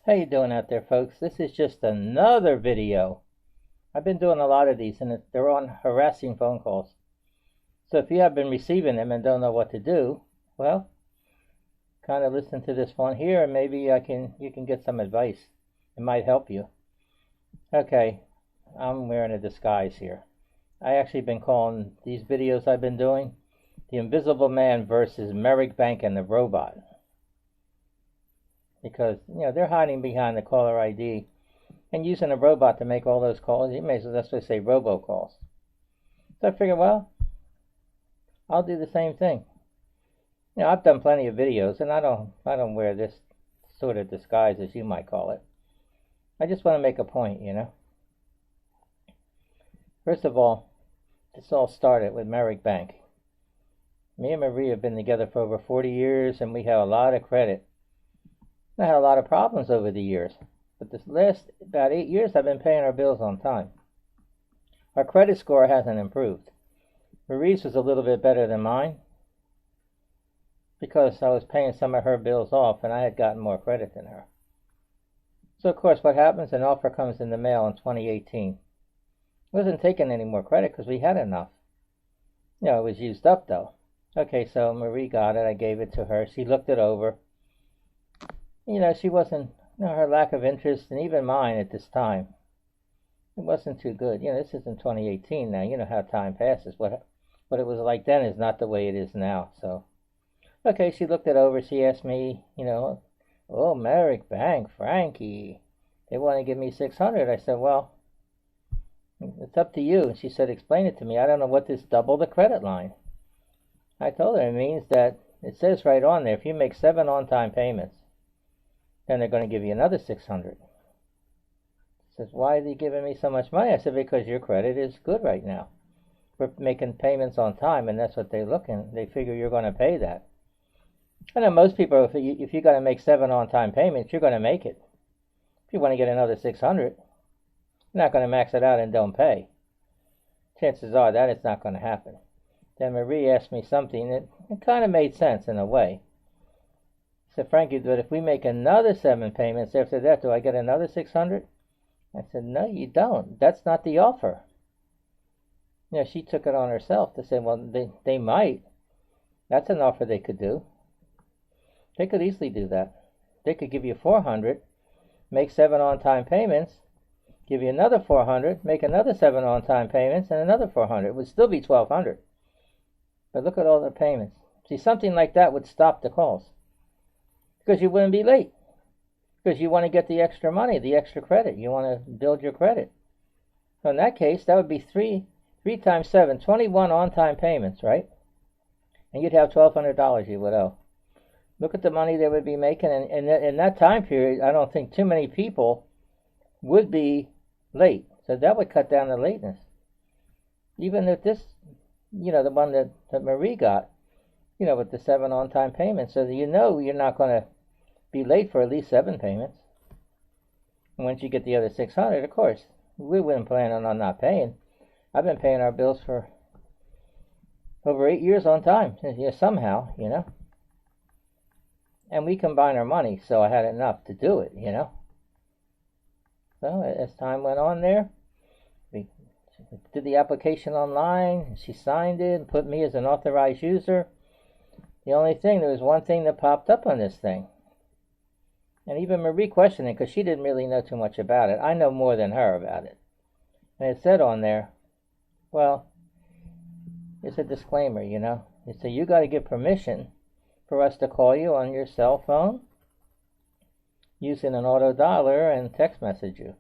How you doing out there, folks? This is just another video. I've been doing a lot of these, and they're on harassing phone calls. So if you have been receiving them and don't know what to do, well, kind of listen to this one here, and maybe you can get some advice. It might help you. Okay, I'm wearing a disguise here. I actually been calling these videos I've been doing The Invisible Man versus Merrick Bank and the Robot. Because, they're hiding behind the caller ID and using a robot to make all those calls. You may as well just say robocalls. So I figured, well, I'll do the same thing. I've done plenty of videos, and I don't wear this sort of disguise, as you might call it. I just want to make a point, First of all, this all started with Merrick Bank. Me and Marie have been together for over 40 years, and we have a lot of credit. I had a lot of problems over the years, but this last about 8 years I've been paying our bills on time. Our credit score hasn't improved. Marie's was a little bit better than mine because I was paying some of her bills off and I had gotten more credit than her. So of course what happens, an offer comes in the mail in 2018. I wasn't taking any more credit because we had enough. It was used up though. Okay, so Marie got it, I gave it to her, she looked it over. She wasn't, her lack of interest, and even mine at this time, it wasn't too good. This is in 2018 now. You know how time passes. What it was like then is not the way it is now. So, okay, she looked it over. She asked me, oh, Merrick Bank, Frankie, they want to give me $600. I said, well, it's up to you. And she said, explain it to me. I don't know what this double the credit line. I told her it means that it says right on there, if you make 7 on-time payments, then they're going to give you another $600. She says, why are they giving me so much money? I said, because your credit is good right now. We're making payments on time, and that's what they're looking. They figure you're going to pay that. I know most people, if you're going to make 7 on-time payments, you're going to make it. If you want to get another $600, you're not going to max it out and don't pay. Chances are that it's not going to happen. Then Marie asked me something that it kind of made sense in a way. I said, Frankie, but if we make another 7 payments after that, do I get another $600? I said, no, you don't. That's not the offer. She took it on herself to say, well, they might. That's an offer they could do. They could easily do that. They could give you $400, make 7 on-time payments, give you another $400, make another 7 on-time payments, and another $400. It would still be $1,200. But look at all the payments. See, something like that would stop the calls. Because you wouldn't be late. Because you want to get the extra money, the extra credit. You want to build your credit. So in that case, that would be 3 times 7, 21 on-time payments, right? And you'd have $1,200 you would owe. Look at the money they would be making. And in that time period, I don't think too many people would be late. So that would cut down the lateness. Even if this, the one that Marie got, with the 7 on-time payments, so that you're not going to be late for at least 7 payments. And once you get the other $600, of course, we wouldn't plan on not paying. I've been paying our bills for over 8 years on time, somehow, And we combine our money, so I had enough to do it, So as time went on there, we did the application online, she signed it, and put me as an authorized user. The only thing, there was one thing that popped up on this thing. And even Marie questioned it because she didn't really know too much about it. I know more than her about it. And it said on there, well, it's a disclaimer, It said you got to get permission for us to call you on your cell phone using an auto dialer and text message you.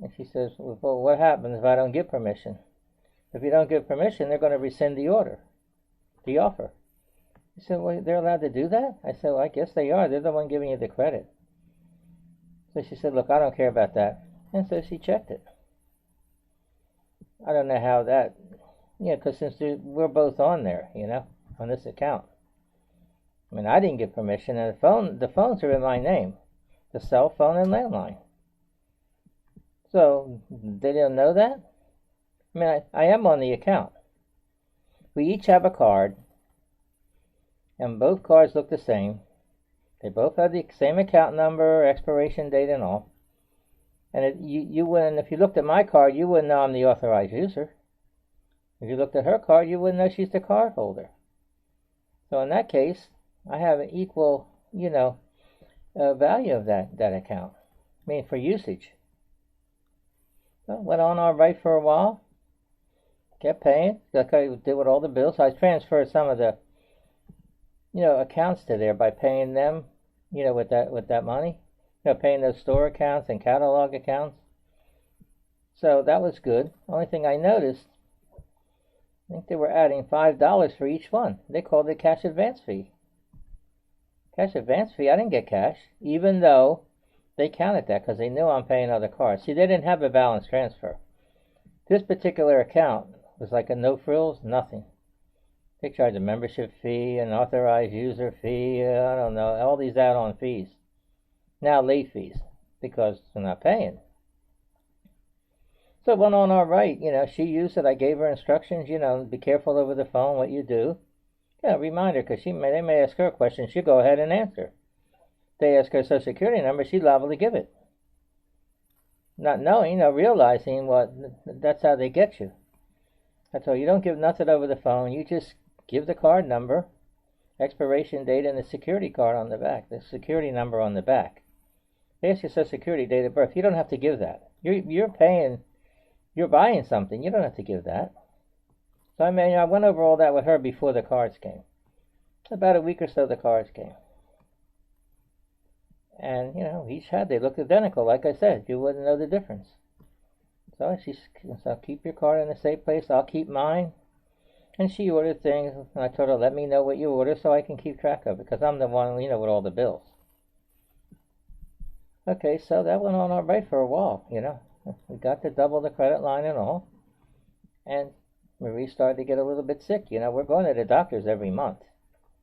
And she says, well, what happens if I don't get permission? If you don't get permission, they're going to rescind the offer. He said, well, they're allowed to do that? I said, well, I guess they are. They're the one giving you the credit. So she said, look, I don't care about that. And so she checked it. I don't know how that, because since we're both on there, on this account. I mean, I didn't get permission, and the phones are in my name. The cell phone and landline. So, they didn't know that? I mean, I am on the account. We each have a card, and both cards look the same. They both had the same account number, expiration date, and all. And you wouldn't, if you looked at my card, you wouldn't know I'm the authorized user. If you looked at her card, you wouldn't know she's the card holder. So in that case, I have an equal, value of that account. I mean, for usage. So went on all right for a while. Kept paying, like I did with all the bills. I transferred some of the, accounts to there by paying them, with that money. Paying those store accounts and catalog accounts. So that was good. Only thing I noticed, I think they were adding $5 for each one. They called it cash advance fee. Cash advance fee, I didn't get cash, even though they counted that because they knew I'm paying other cards. See, they didn't have a balance transfer. This particular account was like a no frills, nothing. They charged a membership fee, an authorized user fee, I don't know, all these add-on fees. Now late fees, because they're not paying. So it went on all right. She used it. I gave her instructions, be careful over the phone what you do. Remind her, because they may ask her a question. She'll go ahead and answer. If they ask her social security number, she's liable to give it. Not knowing, realizing that's how they get you. That's all. You don't give nothing over the phone. You just give the card number, expiration date, and the security card on the back, the security number on the back. They ask your social security, date of birth. You don't have to give that. You're paying, you're buying something. You don't have to give that. So I went over all that with her before the cards came. About a week or so, the cards came. And, each they looked identical. Like I said, you wouldn't know the difference. So so keep your card in a safe place. I'll keep mine. And she ordered things. And I told her, let me know what you order so I can keep track of it. Because I'm the one, with all the bills. Okay, so that went on all right for a while, We got to double the credit line and all. And Marie started to get a little bit sick. We're going to the doctors every month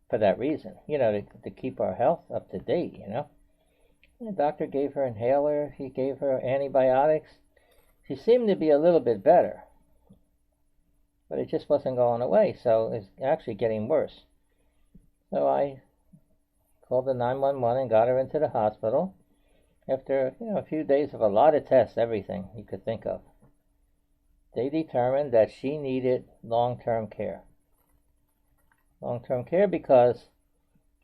for that reason, to keep our health up to date, And the doctor gave her inhaler. He gave her antibiotics. She seemed to be a little bit better. But it just wasn't going away, so it's actually getting worse. So I called the 911 and got her into the hospital. After, a few days of a lot of tests, everything you could think of, they determined that she needed long-term care. Long-term care because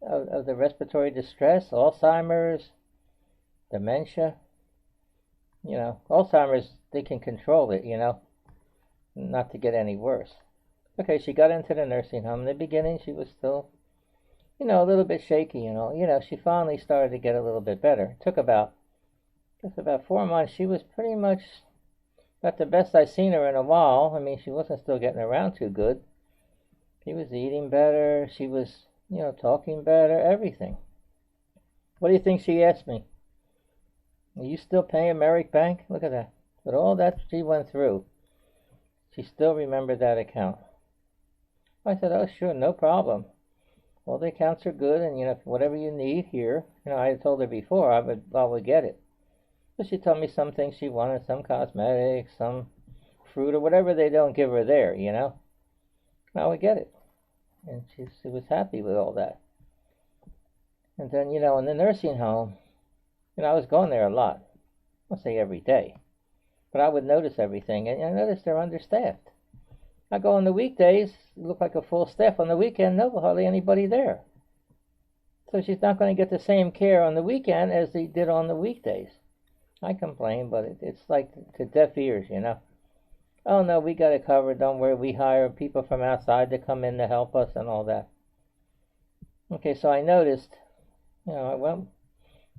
of the respiratory distress, Alzheimer's, dementia. Alzheimer's, they can control it, not to get any worse. Okay, she got into the nursing home. In the beginning, she was still, a little bit shaky, She finally started to get a little bit better. It took about 4 months. She was pretty much about the best I've seen her in a while. I mean, she wasn't still getting around too good. She was eating better. She was, talking better, everything. What do you think she asked me? Are you still paying Merrick Bank? Look at that. But all that she went through, she still remembered that account. I said, oh, sure, no problem. All the accounts are good, and, whatever you need here, I had told her before I would get it. So she told me some things she wanted, some cosmetics, some fruit, or whatever they don't give her there, I would get it. And she was happy with all that. And then, in the nursing home, I was going there a lot. I'll say every day. But I would notice everything, and I noticed they're understaffed. I go on the weekdays, it looked like a full staff. On the weekend, no, hardly anybody there. So she's not going to get the same care on the weekend as they did on the weekdays. I complain, but it's like to deaf ears, Oh, no, we got it covered, don't worry. We hire people from outside to come in to help us and all that. Okay, so I noticed, I went,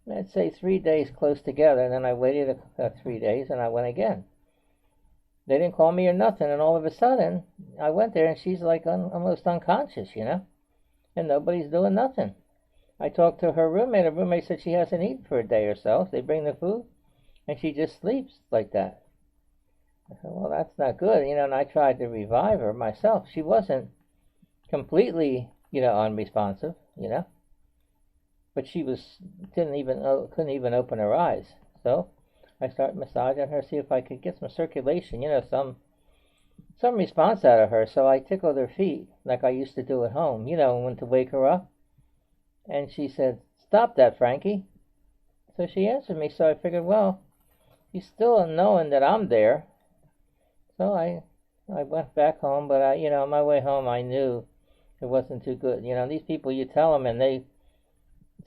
let's say 3 days close together, and then I waited 3 days, and I went again. They didn't call me or nothing, and all of a sudden, I went there, and she's like almost unconscious, and nobody's doing nothing. I talked to her roommate. Her roommate said she hasn't eaten for a day or so. They bring the food, and she just sleeps like that. I said, well, that's not good, and I tried to revive her myself. She wasn't completely, unresponsive, but she couldn't even open her eyes. So I started massaging her, see if I could get some circulation, some response out of her. So I tickled her feet like I used to do at home, when to wake her up. And she said, stop that, Frankie. So she answered me, so I figured, well, she's still knowing that I'm there. So I went back home, but on my way home, I knew it wasn't too good. These people, you tell them, and they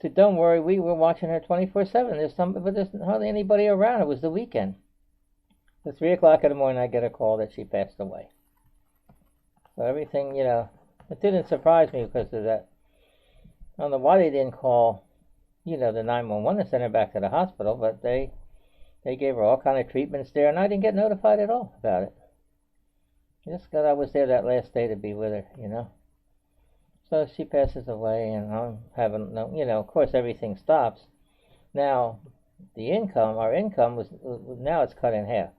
said, don't worry, we were watching her 24/7. But there's hardly anybody around. It was the weekend. At 3 o'clock in the morning, I get a call that she passed away. So everything, it didn't surprise me because of that. I don't know why they didn't call, the 911 and send her back to the hospital, but they gave her all kind of treatments there, and I didn't get notified at all about it. Just because I was there that last day to be with her, So she passes away, and I'm having, of course everything stops. Now, our income was, now it's cut in half.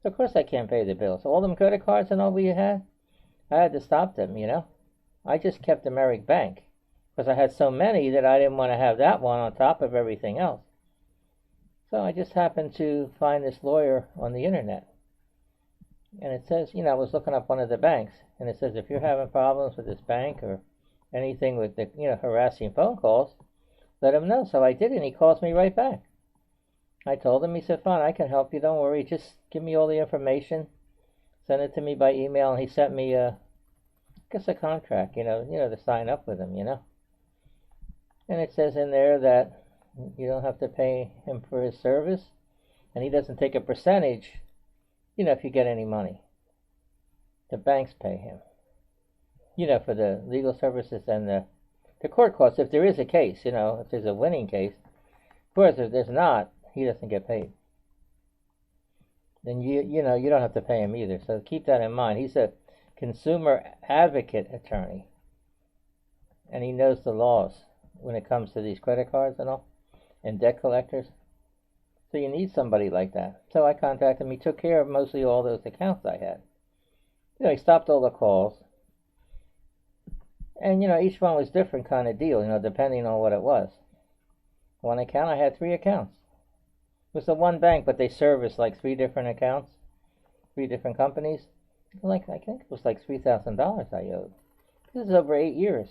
So of course I can't pay the bills. So all them credit cards and all we had, I had to stop them, I just kept the Merrick bank, because I had so many that I didn't want to have that one on top of everything else. So I just happened to find this lawyer on the internet. And it says, I was looking up one of the banks, and it says if you're having problems with this bank or anything with the, harassing phone calls, let him know. So I did, and he calls me right back. I told him, he said, fine, I can help you, don't worry, just give me all the information, send it to me by email, and he sent me a contract, to sign up with him, And it says in there that you don't have to pay him for his service, and he doesn't take a percentage, if you get any money. The banks pay him, for the legal services and the court costs. If there is a case, if there's a winning case. Of course, if there's not, he doesn't get paid. Then you don't have to pay him either. So keep that in mind. He's a consumer advocate attorney, and he knows the laws when it comes to these credit cards and all, and debt collectors. So you need somebody like that. So I contacted him. He took care of mostly all those accounts I had. He stopped all the calls. And, each one was different kind of deal, depending on what it was. One account, I had 3 accounts. It was the one bank, but they serviced like 3 different accounts, 3 different companies. I think it was like $3,000 I owed. This is over 8 years.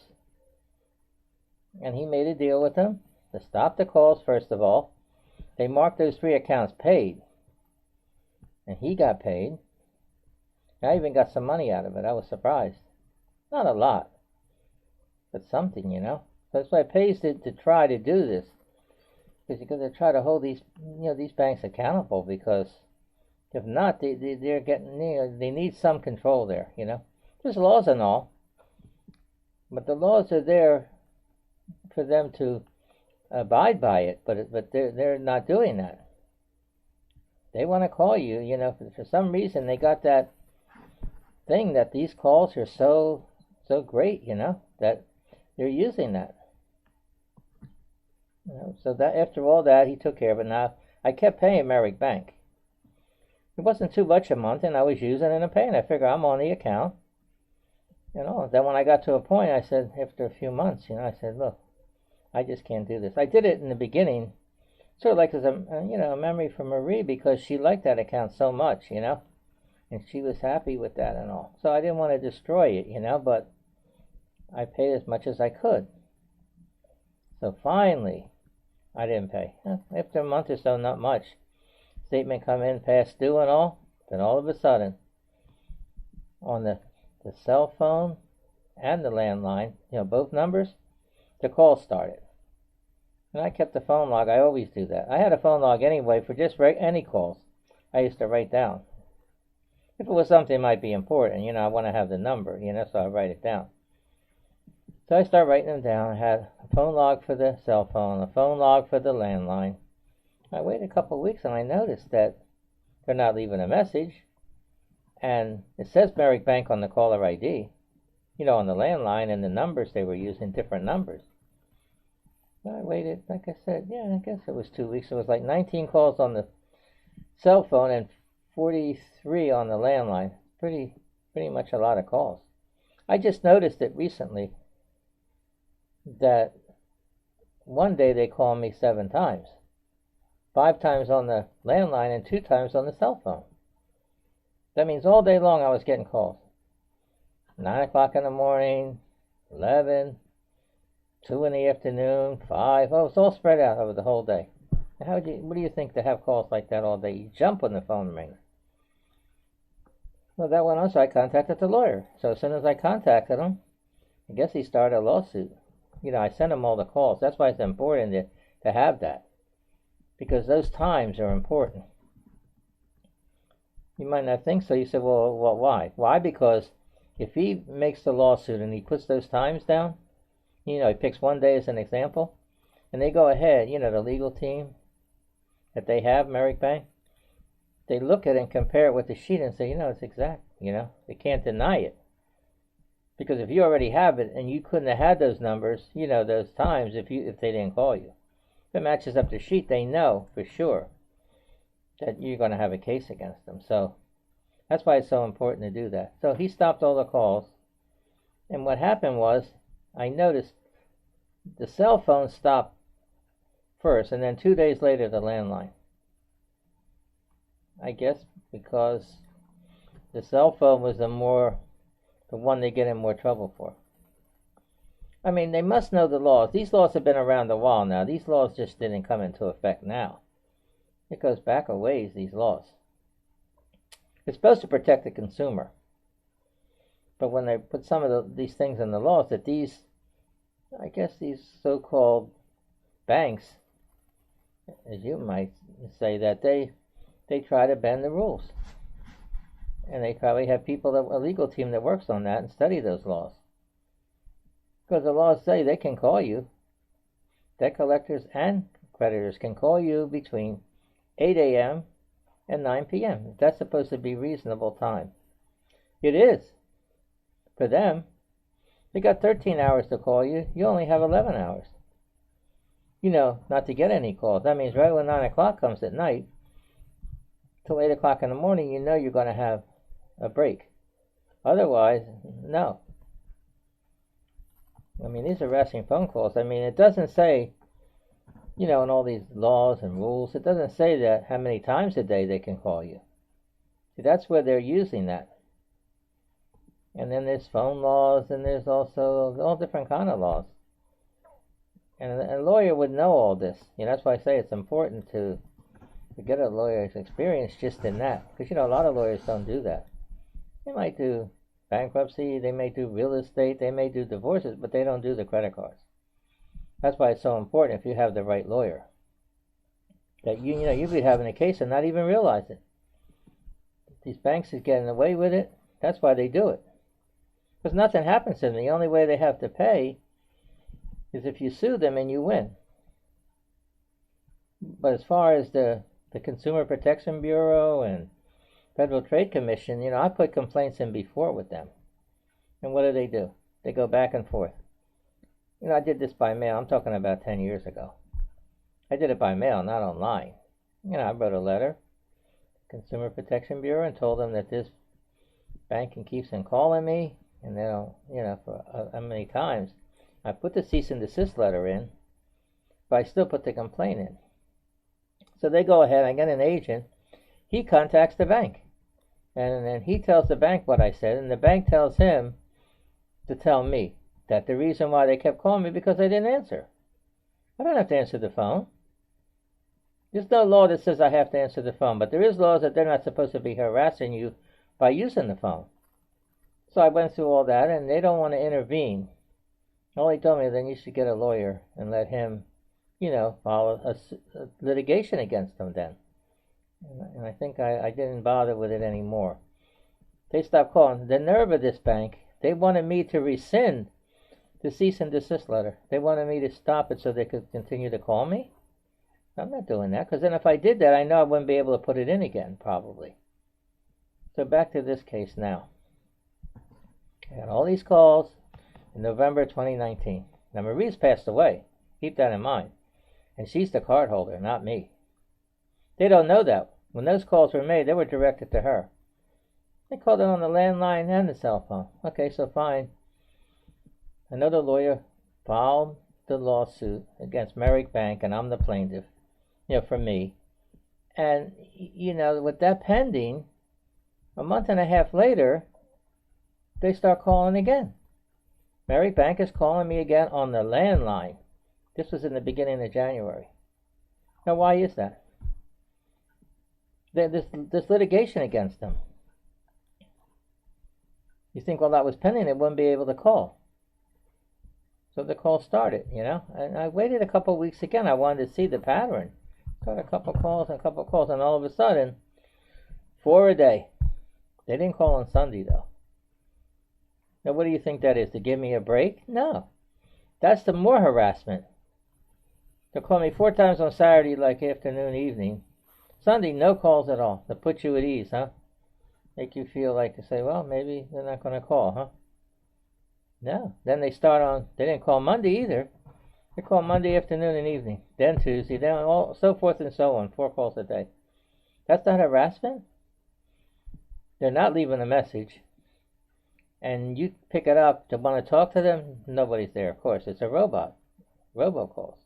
And he made a deal with them to stop the calls, first of all. They marked those 3 accounts paid. And he got paid. And I even got some money out of it. I was surprised. Not a lot, but something, That's why it pays to try to do this. Because you're going to try to hold these, these banks accountable, because if not, they're getting, they need some control there, There's laws and all, but the laws are there for them to abide by it, but they're not doing that. They want to call you, for some reason they got that thing that these calls are so great, that they're using that. So that after all that, he took care of it. Now I kept paying Merrick Bank. It wasn't too much a month, and I was using it and paying. I figure I'm on the account, Then when I got to a point, I said, after a few months, I said, look, I just can't do this. I did it in the beginning, sort of like as a memory for Marie, because she liked that account so much, and she was happy with that and all. So I didn't want to destroy it, but I paid as much as I could. So finally, I didn't pay. After a month or so, not much. Statement come in, past due and all. Then all of a sudden, on the cell phone and the landline, both numbers, the call started. And I kept the phone log. I always do that. I had a phone log anyway for just any calls. I used to write down. If it was something that might be important, I want to have the number, so I write it down. So I started writing them down. I had a phone log for the cell phone, a phone log for the landline. I waited a couple of weeks, and I noticed that they're not leaving a message. And it says Merrick Bank on the caller ID, on the landline, and the numbers they were using, different numbers. So I waited, like I said, I guess it was 2 weeks. It was like 19 calls on the cell phone and 43 on the landline. Pretty much a lot of calls. I just noticed it recently that one day they called me 7 times. 5 times on the landline and 2 times on the cell phone. That means all day long I was getting calls. 9 o'clock in the morning, 11, 2 in the afternoon, 5. Oh, it's all spread out over the whole day. What do you think to have calls like that all day? You jump when the phone rings. Well, that went on, so I contacted the lawyer. So as soon as I contacted him, I guess he started a lawsuit. I sent him all the calls. That's why it's important to have that, because those times are important. You might not think so. You say, well, why? Why? Because if he makes the lawsuit and he puts those times down, he picks one day as an example, and they go ahead, the legal team that they have, Merrick Bank, they look at it and compare it with the sheet and say, it's exact. They can't deny it. Because if you already have it and you couldn't have had those numbers, those times if they didn't call you. If it matches up the sheet, they know for sure that you're going to have a case against them. So that's why it's so important to do that. So he stopped all the calls. And what happened was, I noticed the cell phone stopped first, and then 2 days later the landline. I guess because the cell phone was the one they get in more trouble for. I mean, they must know the laws. These laws have been around a while now. These laws just didn't come into effect now. It goes back a ways, these laws. It's supposed to protect the consumer. But when they put some of these things in the laws, that these so-called banks, as you might say, that they try to bend the rules. And they probably have a legal team that works on that and study those laws. Because the laws say they can call you. Debt collectors and creditors can call you between 8 a.m. and 9 p.m. That's supposed to be reasonable time. It is. For them, they got 13 hours to call you. You only have 11 hours. Not to get any calls. That means right when 9 o'clock comes at night, till 8 o'clock in the morning, you're going to have a break. Otherwise, no. I mean, these are harassing phone calls. I mean, it doesn't say, in all these laws and rules, it doesn't say that how many times a day they can call you. See, that's where they're using that. And then there's phone laws, and there's also all different kind of laws. And a lawyer would know all this. That's why I say it's important to get a lawyer's experience just in that. Because, a lot of lawyers don't do that. They might do bankruptcy, they may do real estate, they may do divorces, but they don't do the credit cards. That's why it's so important if you have the right lawyer. That you'd be having a case and not even realize it. These banks are getting away with it. That's why they do it. Because nothing happens to them. The only way they have to pay is if you sue them and you win. But as far as the Consumer Protection Bureau and Federal Trade Commission, I put complaints in before with them. And what do? They go back and forth. I did this by mail. I'm talking about 10 years ago. I did it by mail, not online. I wrote a letter to Consumer Protection Bureau and told them that this bank keeps on calling me, and they don't, for how many times. I put the cease and desist letter in, but I still put the complaint in. So they go ahead, I get an agent, he contacts the bank. And then he tells the bank what I said, and the bank tells him to tell me that the reason why they kept calling me because I didn't answer. I don't have to answer the phone. There's no law that says I have to answer the phone, but there is laws that they're not supposed to be harassing you by using the phone. So I went through all that, and they don't want to intervene. All he told me, then you should get a lawyer and let him, file a litigation against them then. And I think I didn't bother with it anymore. They stopped calling. The nerve of this bank, they wanted me to rescind the cease and desist letter. They wanted me to stop it so they could continue to call me. I'm not doing that, because then if I did that, I know I wouldn't be able to put it in again, probably. So back to this case now. I had all these calls in November 2019. Now, Marie's passed away. Keep that in mind. And she's the card holder, not me. They don't know that. When those calls were made, they were directed to her. They called it on the landline and the cell phone. Okay, so fine. Another lawyer filed the lawsuit against Merrick Bank, and I'm the plaintiff, for me. And, with that pending, a month and a half later, they start calling again. Merrick Bank is calling me again on the landline. This was in the beginning of January. Now, why is that? There's litigation against them. You think, well, that was pending, they wouldn't be able to call. So the call started, and I waited a couple of weeks again. I wanted to see the pattern. Got a couple of calls, and all of a sudden, 4 a day. They didn't call on Sunday, though. Now, what do you think that is? To give me a break? No. That's the more harassment. They'll call me 4 times on Saturday, like afternoon, evening. Sunday, no calls at all. To put you at ease, huh? Make you feel like to say, well, maybe they're not going to call, huh? No. Then they didn't call Monday either. They call Monday afternoon and evening. Then Tuesday, then so forth and so on. 4 calls a day. That's not harassment? They're not leaving a message. And you pick it up to want to talk to them, nobody's there, of course. It's a robot. Robocalls.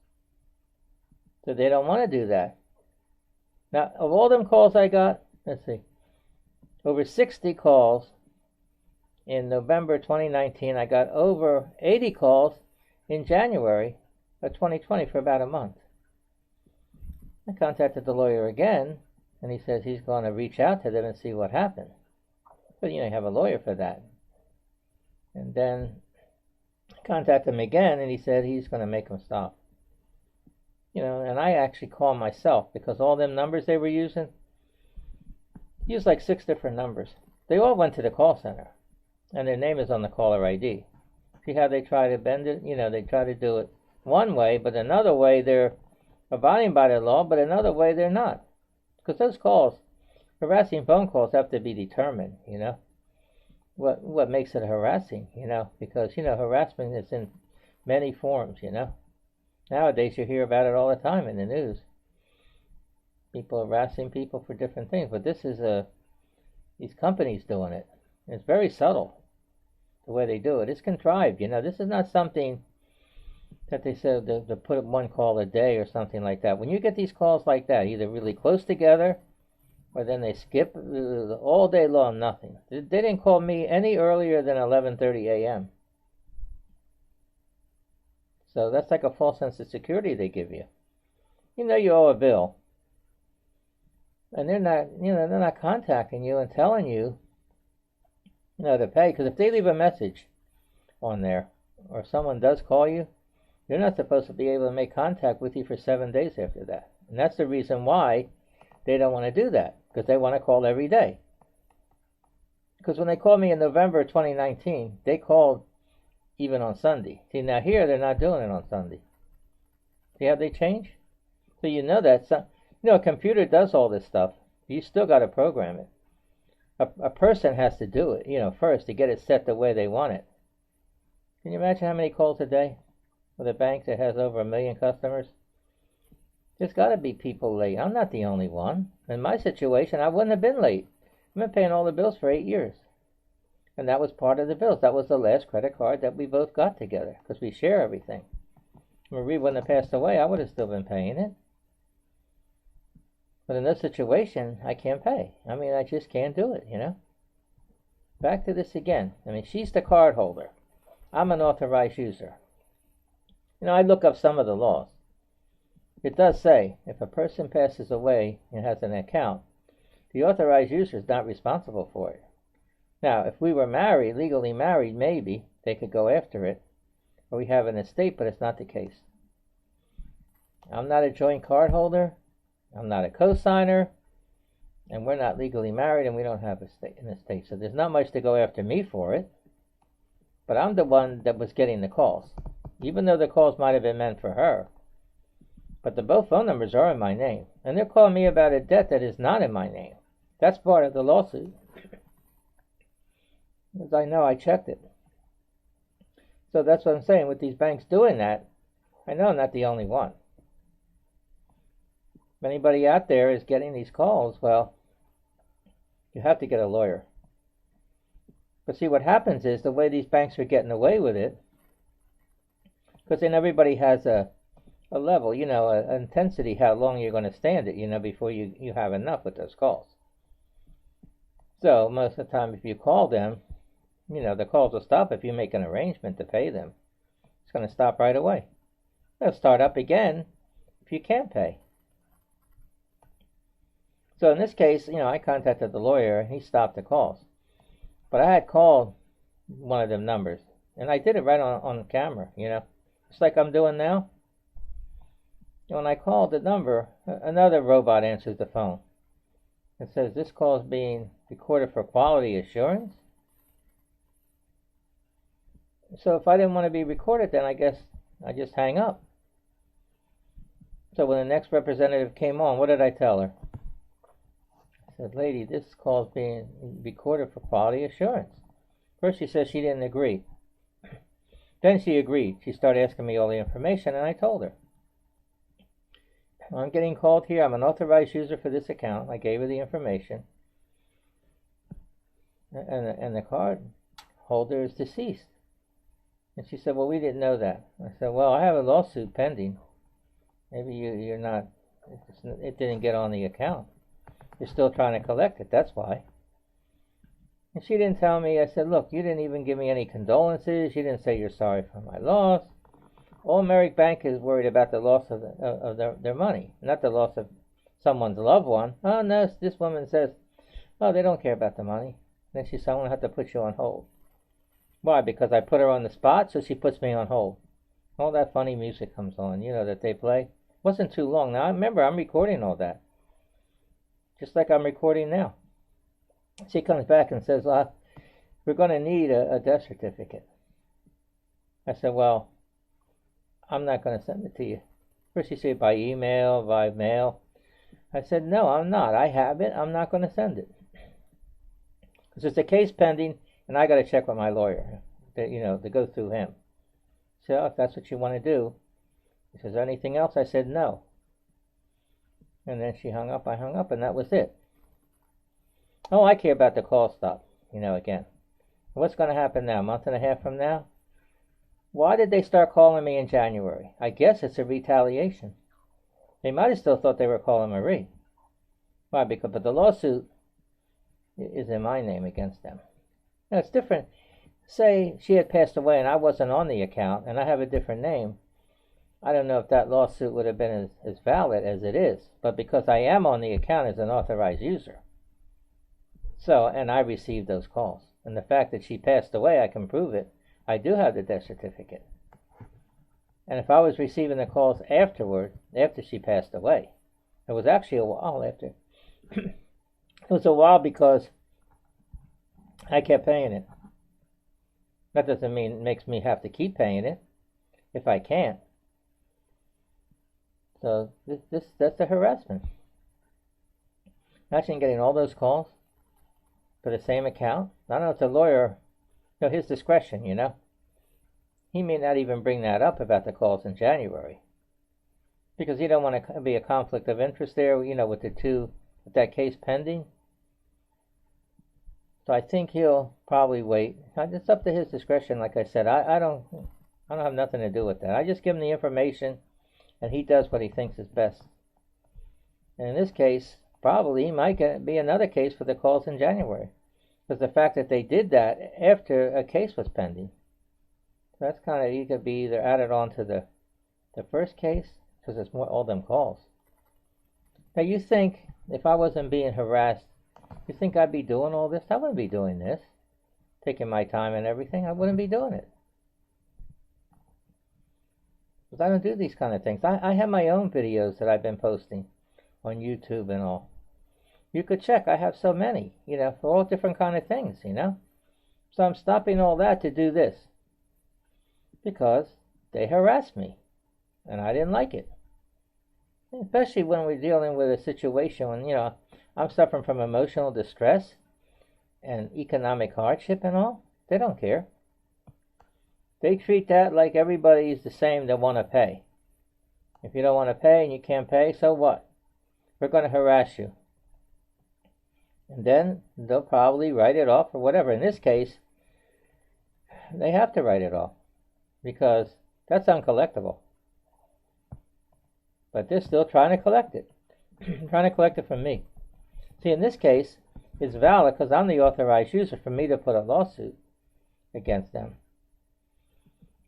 So they don't want to do that. Now, of all them calls I got, let's see, over 60 calls in November 2019. I got over 80 calls in January of 2020 for about a month. I contacted the lawyer again, and he says he's going to reach out to them and see what happened. But, you have a lawyer for that. And then I contacted him again, and he said he's going to make them stop. And I actually called myself because all them numbers they were using, used like 6 different numbers. They all went to the call center, and their name is on the caller ID. See how they try to bend it? They try to do it one way, but another way they're abiding by the law, but another way they're not. Because those calls, harassing phone calls, have to be determined, what makes it harassing, because, harassment is in many forms, Nowadays you hear about it all the time in the news. People harassing people for different things, but this is these companies doing it. It's very subtle, the way they do it. It's contrived, This is not something that they said to put 1 call a day or something like that. When you get these calls like that, either really close together, or then they skip all day long, nothing. They didn't call me any earlier than 11:30 a.m. So that's like a false sense of security they give you. You owe a bill, and they're not contacting you and telling you, to pay. Because if they leave a message on there, or someone does call you, you're not supposed to be able to make contact with you for 7 days after that. And that's the reason why they don't want to do that, because they want to call every day. Because when they called me in November 2019, they called even on Sunday. See, now here they're not doing it on Sunday. See how they change? So that a computer does all this stuff. You still got to program it. A person has to do it, first to get it set the way they want it. Can you imagine how many calls a day with a bank that has over 1 million customers? There's got to be people late. I'm not the only one. In my situation, I wouldn't have been late. I've been paying all the bills for 8 years. And that was part of the bills. That was the last credit card that we both got together, because we share everything. Marie wouldn't have passed away, I would have still been paying it. But in this situation, I can't pay. I just can't do it, Back to this again. She's the card holder. I'm an authorized user. I look up some of the laws. It does say, if a person passes away and has an account, the authorized user is not responsible for it. Now, if we were married, legally married, maybe they could go after it, or we have an estate, but it's not the case. I'm not a joint card holder, I'm not a co-signer, and we're not legally married, and we don't have an estate. So there's not much to go after me for it, but I'm the one that was getting the calls, even though the calls might have been meant for her. But both phone numbers are in my name, and they're calling me about a debt that is not in my name. That's part of the lawsuit. As I know, I checked it. So that's what I'm saying. With these banks doing that, I know I'm not the only one. If anybody out there is getting these calls, well, you have to get a lawyer. But see, what happens is the way these banks are getting away with it, because then everybody has a level, an intensity, how long you're going to stand it, before you have enough with those calls. So most of the time, if you call them, the calls will stop if you make an arrangement to pay them. It's going to stop right away. They'll start up again if you can't pay. So in this case, I contacted the lawyer, and he stopped the calls. But I had called one of them numbers, and I did it right on camera, just like I'm doing now. When I called the number, another robot answers the phone. It says, this call is being recorded for quality assurance. So if I didn't want to be recorded, then I guess I just hang up. So when the next representative came on, what did I tell her? I said, lady, this call is being recorded for quality assurance. First she said she didn't agree. Then she agreed. She started asking me all the information, and I told her. I'm getting called here. I'm an authorized user for this account. I gave her the information. And the card holder is deceased. And she said, well, we didn't know that. I said, well, I have a lawsuit pending. Maybe you're not, it didn't get on the account. You're still trying to collect it, that's why. And she didn't tell me. I said, look, you didn't even give me any condolences. You didn't say you're sorry for my loss. All Merrick Bank is worried about the loss of their money, not the loss of someone's loved one. Oh, no, this woman says, oh, they don't care about the money. Then she said, I'm going to have to put you on hold. Why? Because I put her on the spot, so she puts me on hold. All that funny music comes on, that they play. Wasn't too long. Now, remember, I'm recording all that. Just like I'm recording now. She comes back and says, we're going to need a death certificate. I said, well, I'm not going to send it to you. First she said by email, by mail. I said, no, I'm not. I have it. I'm not going to send it. Because there's a case pending, and I got to check with my lawyer, to go through him. So if that's what you want to do. He says, anything else? I said, no. And then she hung up, I hung up, and that was it. Oh, I care about the call stop, again. What's going to happen now? A month and a half from now? Why did they start calling me in January? I guess it's a retaliation. They might have still thought they were calling Marie. Why? But the lawsuit is in my name against them. Now, it's different. Say she had passed away and I wasn't on the account and I have a different name. I don't know if that lawsuit would have been as valid as it is. But because I am on the account as an authorized user. So, and I received those calls. And the fact that she passed away, I can prove it. I do have the death certificate. And if I was receiving the calls afterward, after she passed away, it was actually a while after. It was a while because I kept paying it. That doesn't mean it makes me have to keep paying it if I can't. So that's the harassment. Imagine getting all those calls for the same account. I don't know if the lawyer, his discretion, He may not even bring that up about the calls in January. Because he don't want to be a conflict of interest there, with that case pending. So I think he'll probably wait. It's up to his discretion, like I said. I don't have nothing to do with that. I just give him the information, and he does what he thinks is best. And in this case, probably he might be another case for the calls in January. Because the fact that they did that after a case was pending. So that's kind of, you could be either added on to the first case, because it's more all them calls. Now you think, if I wasn't being harassed, you think I'd be doing all this? I wouldn't be doing this. Taking my time and everything, I wouldn't be doing it. Because I don't do these kind of things. I have my own videos that I've been posting on YouTube and all. You could check, I have so many, for all different kind of things, So I'm stopping all that to do this. Because they harassed me. And I didn't like it. Especially when we're dealing with a situation when, I'm suffering from emotional distress and economic hardship and all. They don't care. They treat that like everybody's the same that want to pay. If you don't want to pay and you can't pay, so what? We're going to harass you. And then they'll probably write it off or whatever. In this case, they have to write it off. Because that's uncollectible. But they're still trying to collect it. Trying to collect it from me. See, in this case, it's valid because I'm the authorized user for me to put a lawsuit. against them.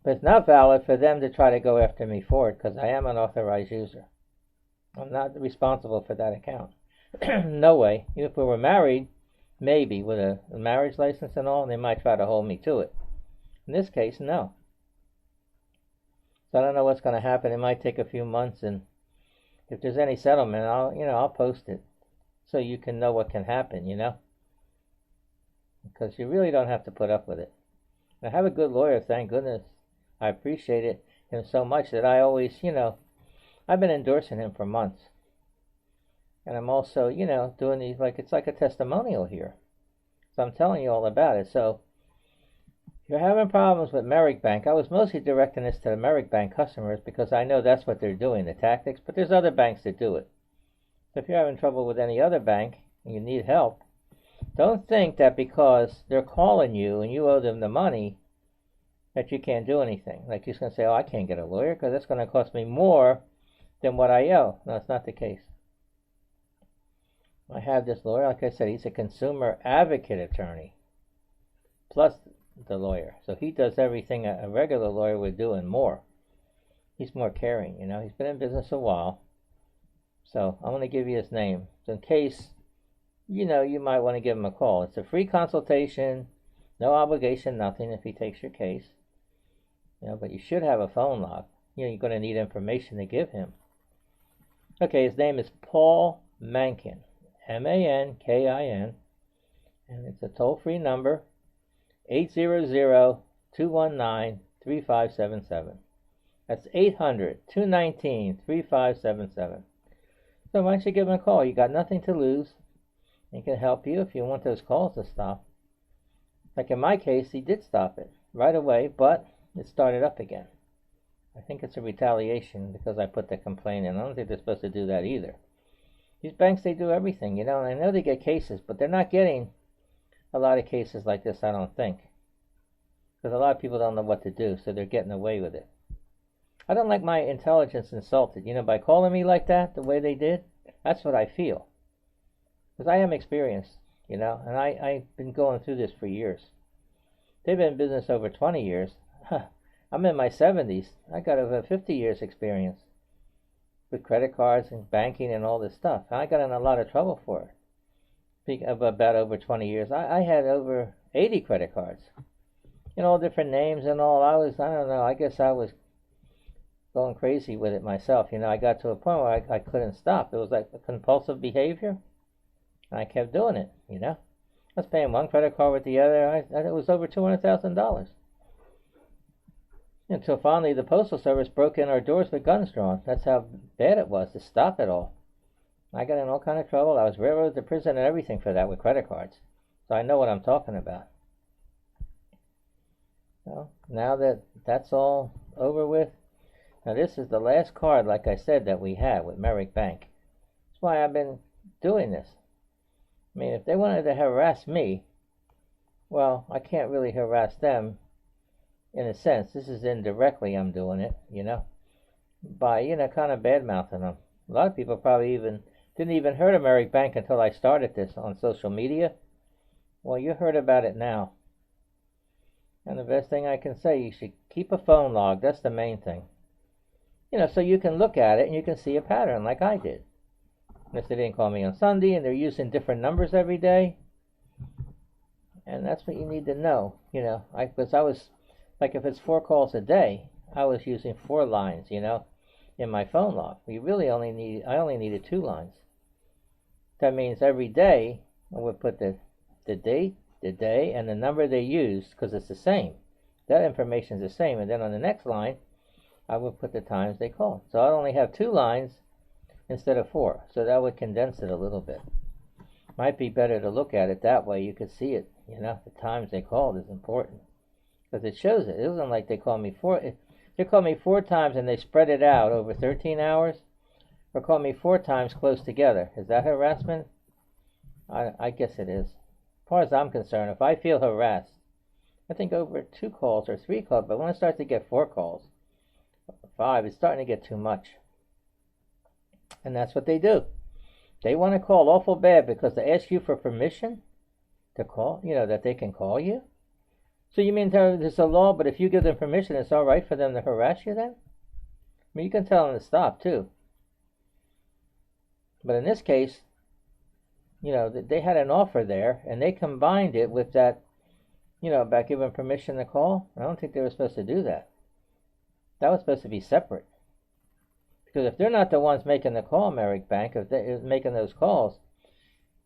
But it's not valid for them to try to go after me for it, because I am an authorized user. I'm not responsible for that account. No way. If we were married, maybe, with a marriage license and all, they might try to hold me to it. In this case, no. So I don't know what's going to happen. It might take a few months, and if there's any settlement, I'll post it so you can know what can happen, because you really don't have to put up with it. I have a good lawyer, thank goodness. I appreciate him so much that I always, I've been endorsing him for months. And I'm also, doing these, it's like a testimonial here. So I'm telling you all about it. So if you're having problems with Merrick Bank, I was mostly directing this to the Merrick Bank customers because I know that's what they're doing, the tactics, but there's other banks that do it. So if you're having trouble with any other bank and you need help, don't think that because they're calling you and you owe them the money that you can't do anything. Like you're going to say, oh, I can't get a lawyer because that's going to cost me more than what I owe. No, it's not the case. I have this lawyer, like I said, he's a consumer advocate attorney, plus the lawyer. So he does everything a regular lawyer would do and more. He's more caring, He's been in business a while. So I'm going to give you his name. So in case, you might want to give him a call. It's a free consultation, no obligation, nothing if he takes your case. But you should have a phone log. You're going to need information to give him. Okay, his name is Paul Mankin. Mankin, and it's a toll-free number, 800-219-3577. That's 800-219-3577. So why don't you give him a call? You got nothing to lose. He can help you if you want those calls to stop. Like in my case, he did stop it right away, but it started up again. I think it's a retaliation because I put the complaint in. I don't think they're supposed to do that either. These banks, they do everything, and I know they get cases, but they're not getting a lot of cases like this, I don't think. Because a lot of people don't know what to do, so they're getting away with it. I don't like my intelligence insulted, by calling me like that, the way they did. That's what I feel. Because I am experienced, and I've been going through this for years. They've been in business over 20 years. I'm in my 70s. I got over 50 years experience with credit cards and banking and all this stuff. I got in a lot of trouble for it. Speaking of about over 20 years, I had over 80 credit cards. All different names and all. I don't know, I guess I was going crazy with it myself. I got to a point where I couldn't stop. It was like a compulsive behavior. And I kept doing it, I was paying one credit card with the other. It was over $200,000. Until finally the Postal Service broke in our doors with guns drawn. That's how bad it was to stop it all. I got in all kind of trouble. I was railroaded to prison and everything for that with credit cards. So I know what I'm talking about. Well, now that that's all over with, now this is the last card, like I said, that we had with Merrick Bank. That's why I've been doing this. I mean, if they wanted to harass me, well, I can't really harass them. In a sense, this is indirectly I'm doing it, by, kind of bad-mouthing them. A lot of people probably didn't even heard of Merrick Bank until I started this on social media. Well, you heard about it now. And the best thing I can say, you should keep a phone log. That's the main thing. So you can look at it and you can see a pattern like I did. Unless they didn't call me on Sunday and they're using different numbers every day. And that's what you need to know, because I was... Like if it's 4 calls a day, I was using 4 lines, in my phone log. I only needed 2 lines. That means every day I would put the date, the day, and the number they used, because it's the same. That information is the same. And then on the next line, I would put the times they called. So I'd only have 2 lines instead of 4. So that would condense it a little bit. Might be better to look at it that way. You could see it, the times they called is important. Because it shows it. It wasn't like they called me 4. If they called me 4 times and they spread it out over 13 hours, or called me 4 times close together. Is that harassment? I guess it is. As far as I'm concerned, if I feel harassed, I think over 2 calls or 3 calls, but when I start to get 4 calls, 5, it's starting to get too much. And that's what they do. They want to call awful bad because they ask you for permission to call, that they can call you. So you mean there's a law, but if you give them permission, it's all right for them to harass you then? I mean, you can tell them to stop too. But in this case, they had an offer there, and they combined it with that, about giving permission to call. I don't think they were supposed to do that. That was supposed to be separate. Because if they're not the ones making the call, Merrick Bank, if they're making those calls,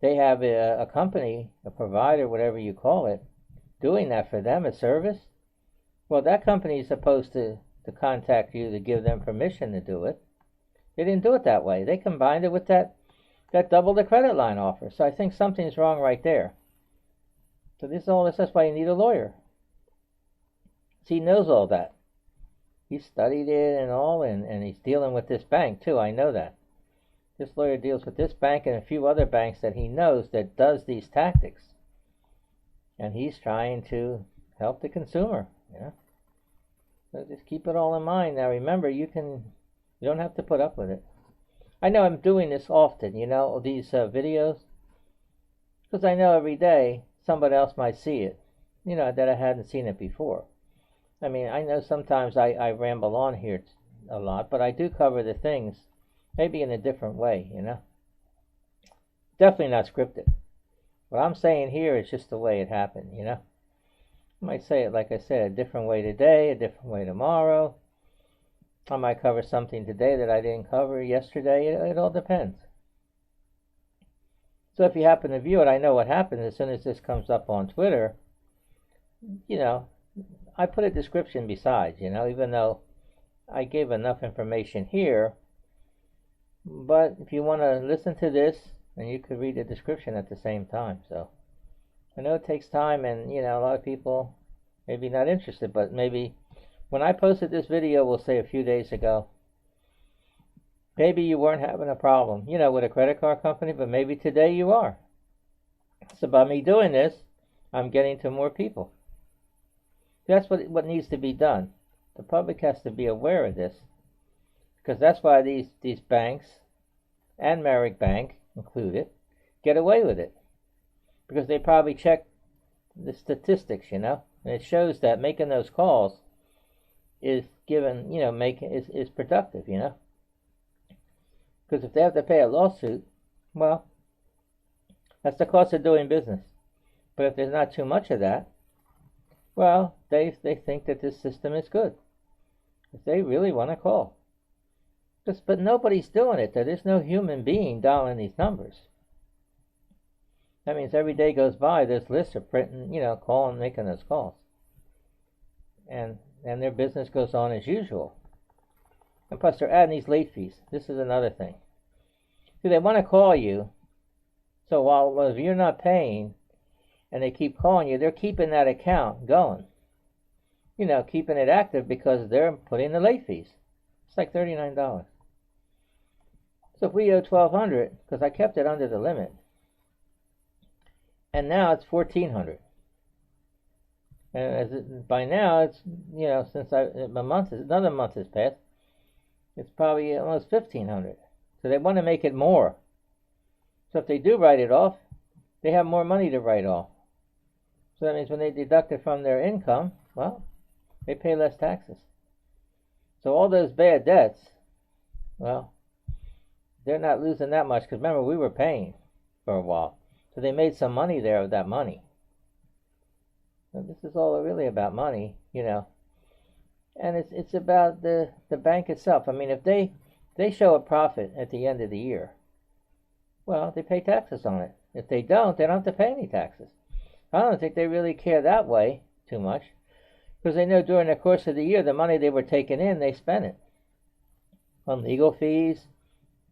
they have a company, a provider, whatever you call it, doing that for them, a service. Well, that company is supposed to contact you to give them permission to do it. They didn't do it that way. They combined it with that double the credit line offer. So I think something's wrong right there. So that's why you need a lawyer. So he knows all that. He studied it and all, and he's dealing with this bank too. I know that. This lawyer deals with this bank and a few other banks that he knows that does these tactics. And he's trying to help the consumer, So just keep it all in mind. Now remember, you don't have to put up with it. I know I'm doing this often, these videos, because I know every day somebody else might see it, that I hadn't seen it before. I mean, I know sometimes I ramble on here a lot, but I do cover the things maybe in a different way, Definitely not scripted. What I'm saying here is just the way it happened, I might say it, like I said, a different way today, a different way tomorrow. I might cover something today that I didn't cover yesterday. It all depends. So if you happen to view it, I know what happens as soon as this comes up on Twitter. I put a description besides, even though I gave enough information here. But if you want to listen to this, then you could read the description at the same time. So I know it takes time, and a lot of people maybe not interested, but maybe when I posted this video, we'll say a few days ago, maybe you weren't having a problem, with a credit card company, but maybe today you are. So by me doing this, I'm getting to more people. That's what needs to be done. The public has to be aware of this, because that's why these banks, and Merrick Bank included, get away with it, because they probably check the statistics, and it shows that making those calls is is productive, because if they have to pay a lawsuit, well, that's the cost of doing business. But if there's not too much of that, well, they think that this system is good. If they really want to call. But nobody's doing it. There's no human being dialing these numbers. That means every day goes by, this list of printing, calling, making those calls. And their business goes on as usual. And plus they're adding these late fees. This is another thing. See, they want to call you, so while if you're not paying and they keep calling you, they're keeping that account going. Keeping it active because they're putting the late fees. It's like $39. So if we owe $1,200, because I kept it under the limit, and now it's $1,400. And by now, it's, since another month has passed, it's probably almost $1,500. So they want to make it more. So if they do write it off, they have more money to write off. So that means when they deduct it from their income, well, they pay less taxes. So all those bad debts, well, they're not losing that much, because remember, we were paying for a while. So they made some money there of that money. So this is all really about money, And it's about the bank itself. I mean, if they show a profit at the end of the year, well, they pay taxes on it. If they don't have to pay any taxes. I don't think they really care that way too much, because they know during the course of the year, the money they were taking in, they spent it on legal fees,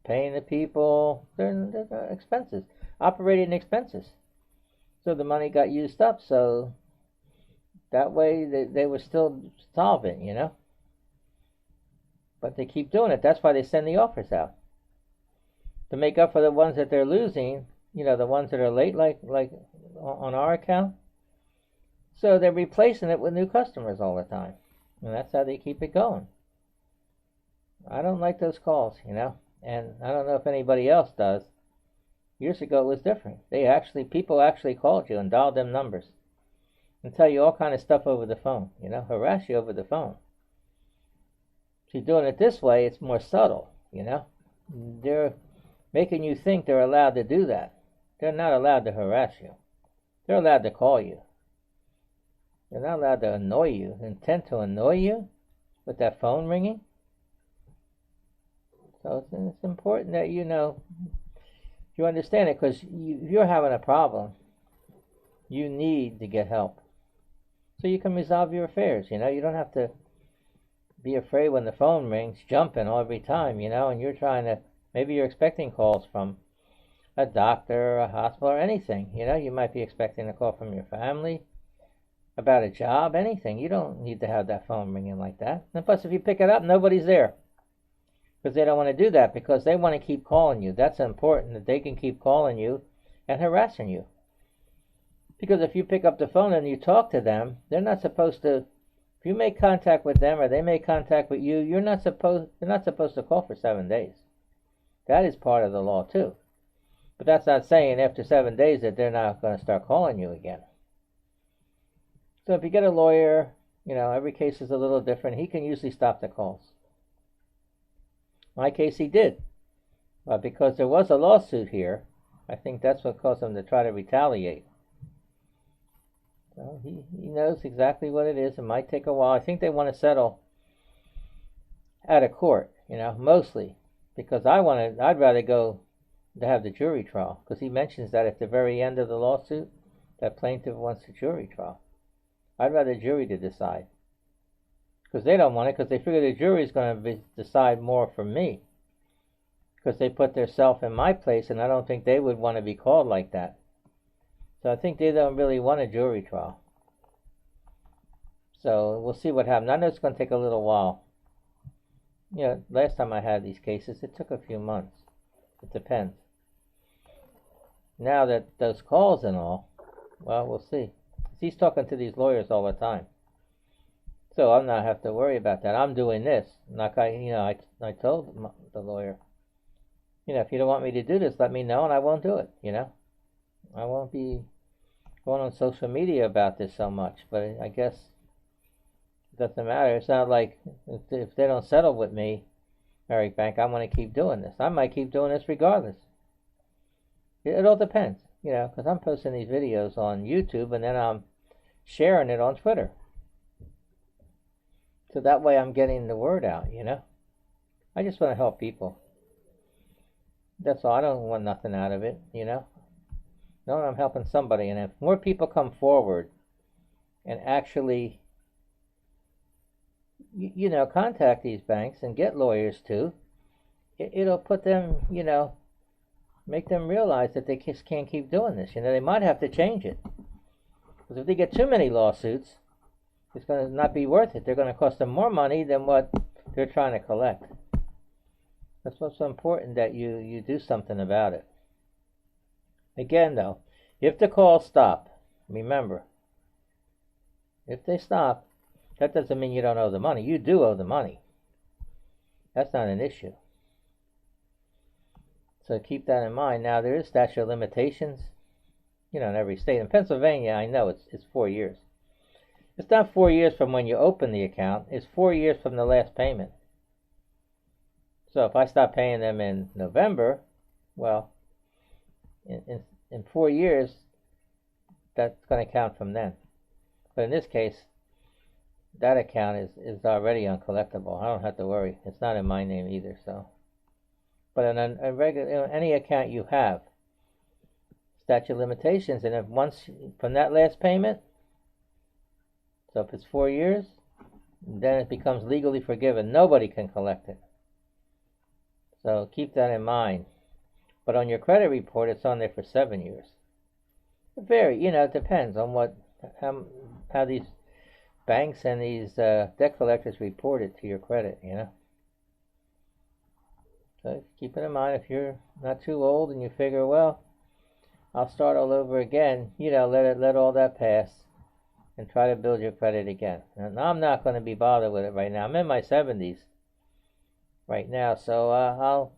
paying the people, their expenses, operating expenses. So the money got used up, so that way they were still solvent, But they keep doing it. That's why they send the offers out, to make up for the ones that they're losing, the ones that are late, like on our account. So they're replacing it with new customers all the time. And that's how they keep it going. I don't like those calls, And I don't know if anybody else does. Years ago it was different. People actually called you and dialed them numbers. and tell you all kind of stuff over the phone, harass you over the phone. If you're doing it this way, it's more subtle, They're making you think they're allowed to do that. They're not allowed to harass you. They're allowed to call you. They're not allowed to annoy you, intent to annoy you with that phone ringing. So it's important that you understand it, because if you're having a problem, you need to get help so you can resolve your affairs. You don't have to be afraid when the phone rings, jumping every time, and you're trying to, maybe you're expecting calls from a doctor or a hospital or anything. You might be expecting a call from your family about a job, anything. You don't need to have that phone ringing like that. And plus, if you pick it up, nobody's there, because they don't want to do that, because they want to keep calling you. That's important, that they can keep calling you and harassing you. Because if you pick up the phone and you talk to them, they're not supposed to. If you make contact with them or they make contact with you, you're not supposed to call for 7 days. That is part of the law too. But that's not saying after 7 days that they're not going to start calling you again. So if you get a lawyer, every case is a little different. He can usually stop the calls. In my case, he did. But because there was a lawsuit here, I think that's what caused him to try to retaliate. So he knows exactly what it is. It might take a while. I think they want to settle out of court, mostly. Because I'd rather go to have the jury trial. Because he mentions that at the very end of the lawsuit, that plaintiff wants a jury trial. I'd rather the jury to decide. Because they don't want it, because they figure the jury is going to decide more for me. Because they put their self in my place, and I don't think they would want to be called like that. So I think they don't really want a jury trial. So we'll see what happens. I know it's going to take a little while. Last time I had these cases, it took a few months. It depends. Now that those calls and all, well, we'll see. He's talking to these lawyers all the time. So I'm not have to worry about that. I'm doing this. Like I told the lawyer, if you don't want me to do this, let me know and I won't do it, I won't be going on social media about this so much, but I guess it doesn't matter. It's not like if they don't settle with me, Merrick Bank, I'm going to keep doing this. I might keep doing this regardless. It all depends, because I'm posting these videos on YouTube and then I'm sharing it on Twitter. So that way I'm getting the word out, I just want to help people. That's all. I don't want nothing out of it, No, I'm helping somebody. And if more people come forward and actually, contact these banks and get lawyers too, it'll put them, make them realize that they just can't keep doing this. They might have to change it. Because if they get too many lawsuits, it's going to not be worth it. They're going to cost them more money than what they're trying to collect. That's what's so important, that you do something about it. Again, though, if the calls stop, remember, if they stop, that doesn't mean you don't owe the money. You do owe the money. That's not an issue. So keep that in mind. Now, there is statute of limitations, in every state. In Pennsylvania, I know it's 4 years. It's not 4 years from when you open the account. It's 4 years from the last payment. So if I stop paying them in November, well, in 4 years, that's going to count from then. But in this case, that account is already uncollectible. I don't have to worry. It's not in my name either. So, but in a regular, any account you have, statute of limitations, and if once from that last payment, so if it's 4 years, then it becomes legally forgiven. Nobody can collect it. So keep that in mind. But on your credit report, it's on there for 7 years. It varies, it depends on how these banks and these debt collectors report it to your credit, So keep it in mind. If you're not too old and you figure, well, I'll start all over again, let all that pass and try to build your credit again. And I'm not going to be bothered with it right now. I'm in my 70s right now, so I'll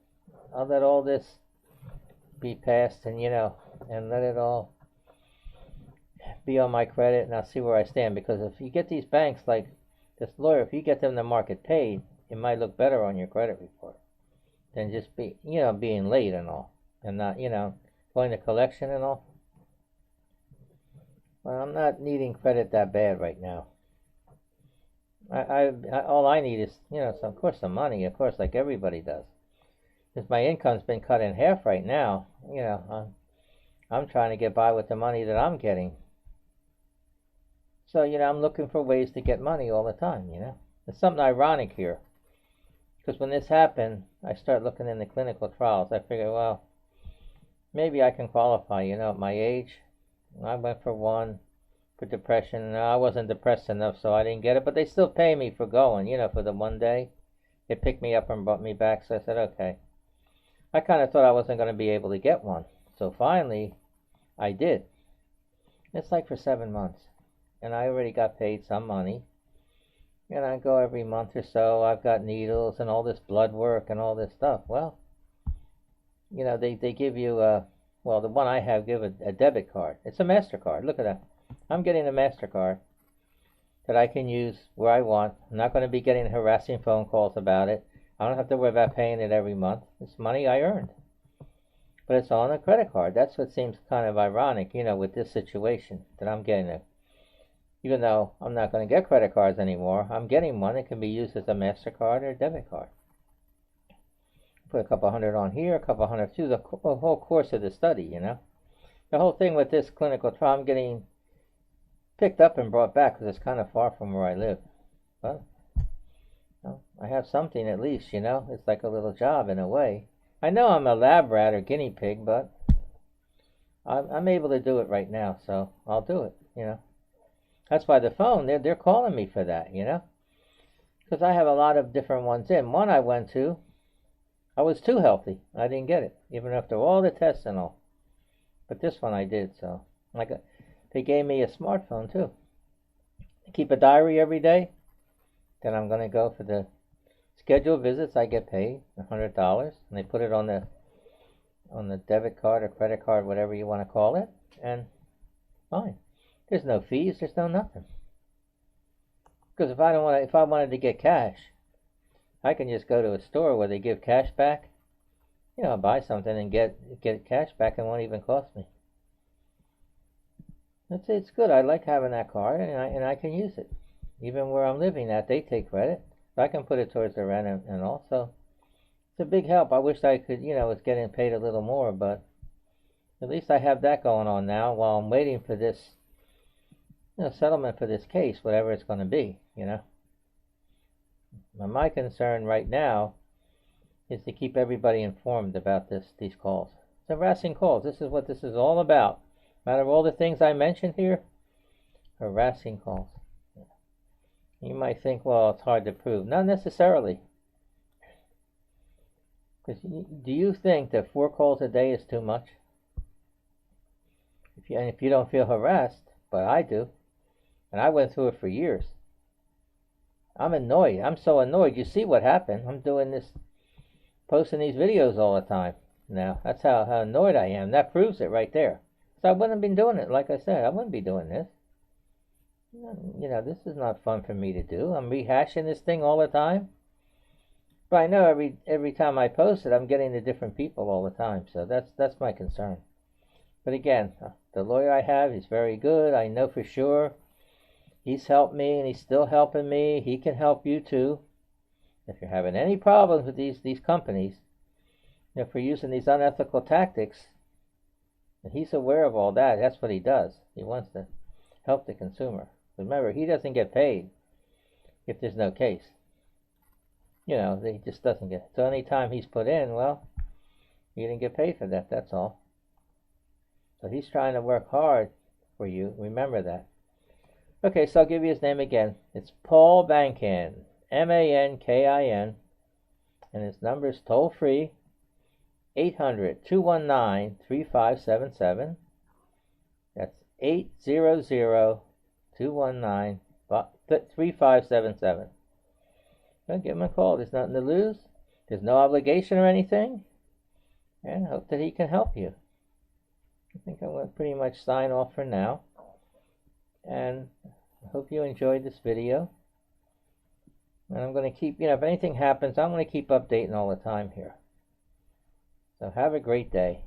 let all this be passed and and let it all be on my credit, and I'll see where I stand. Because if you get these banks like this lawyer, if you get them to market paid, it might look better on your credit report than just being late and all, and not, going to collection and all. Well, I'm not needing credit that bad right now. All I need is, of course, some money, of course, like everybody does. Because my income's been cut in half right now, I'm trying to get by with the money that I'm getting. So, I'm looking for ways to get money all the time, There's something ironic here. Because when this happened, I started looking into clinical trials. I figured, well, maybe I can qualify, at my age. I went for one for depression, and I wasn't depressed enough, so I didn't get it. But they still pay me for going, for the one day. They picked me up and brought me back, so I said, okay. I kind of thought I wasn't going to be able to get one. So finally, I did. It's like for 7 months. And I already got paid some money. And I go every month or so. I've got needles and all this blood work and all this stuff. Well, they give you, well, the one I have give a debit card. It's a MasterCard. Look at that. I'm getting a MasterCard that I can use where I want. I'm not going to be getting harassing phone calls about it. I don't have to worry about paying it every month. It's money I earned. But it's on a credit card. That's what seems kind of ironic, with this situation, that I'm getting it. Even though I'm not going to get credit cards anymore, I'm getting one. It can be used as a MasterCard or a debit card. Put a couple hundred on here, a couple hundred through the whole course of the study, The whole thing with this clinical trial, I'm getting picked up and brought back because it's kind of far from where I live. But I have something at least, It's like a little job in a way. I know I'm a lab rat or guinea pig, but I'm able to do it right now, so I'll do it, That's why the phone, they're calling me for that, Because I have a lot of different ones in. One I went to, I was too healthy. I didn't get it, even after all the tests and all. But this one I did, so. They gave me a smartphone, too. I keep a diary every day. Then I'm going to go for the scheduled visits. I get paid $100, and they put it on the debit card or credit card, whatever you want to call it, and fine. There's no fees. There's no nothing. Because if I wanted to get cash, I can just go to a store where they give cash back. Buy something and get cash back, and it won't even cost me. It's good. I like having that card, and I can use it. Even where I'm living at, they take credit. So I can put it towards the rent and all. So it's a big help. I wish I could, was getting paid a little more, but at least I have that going on now while I'm waiting for this, settlement for this case, whatever it's going to be, Now, my concern right now is to keep everybody informed about these calls. It's harassing calls. This is what this is all about. Out of all the things I mentioned here, harassing calls. You might think, well, it's hard to prove. Not necessarily. Because do you think that 4 calls a day is too much? If you don't feel harassed, but I do, and I went through it for years. I'm annoyed. I'm so annoyed. You see what happened. I'm doing this, posting these videos all the time now. That's how annoyed I am. That proves it right there. So I wouldn't have been doing it, like I said. I wouldn't be doing this. This is not fun for me to do. I'm rehashing this thing all the time. But I know every time I post it, I'm getting to different people all the time. So that's my concern. But again, the lawyer I have, he's very good. I know for sure. He's helped me, and he's still helping me. He can help you too. If you're having any problems with these companies, if we're using these unethical tactics, and he's aware of all that. That's what he does. He wants to help the consumer. Remember, he doesn't get paid if there's no case. He just doesn't get it. So any time he's put in, well, he didn't get paid for that. That's all. So he's trying to work hard for you. Remember that. Okay, so I'll give you his name again. It's Paul Mankin, Mankin, and his number is toll free, 800-219-3577. That's 800-219-3577. Well, give him a call. There's nothing to lose. There's no obligation or anything. And I hope that he can help you. I think I'm going to pretty much sign off for now. And I hope you enjoyed this video. And I'm going to keep, if anything happens, I'm going to keep updating all the time here. So have a great day.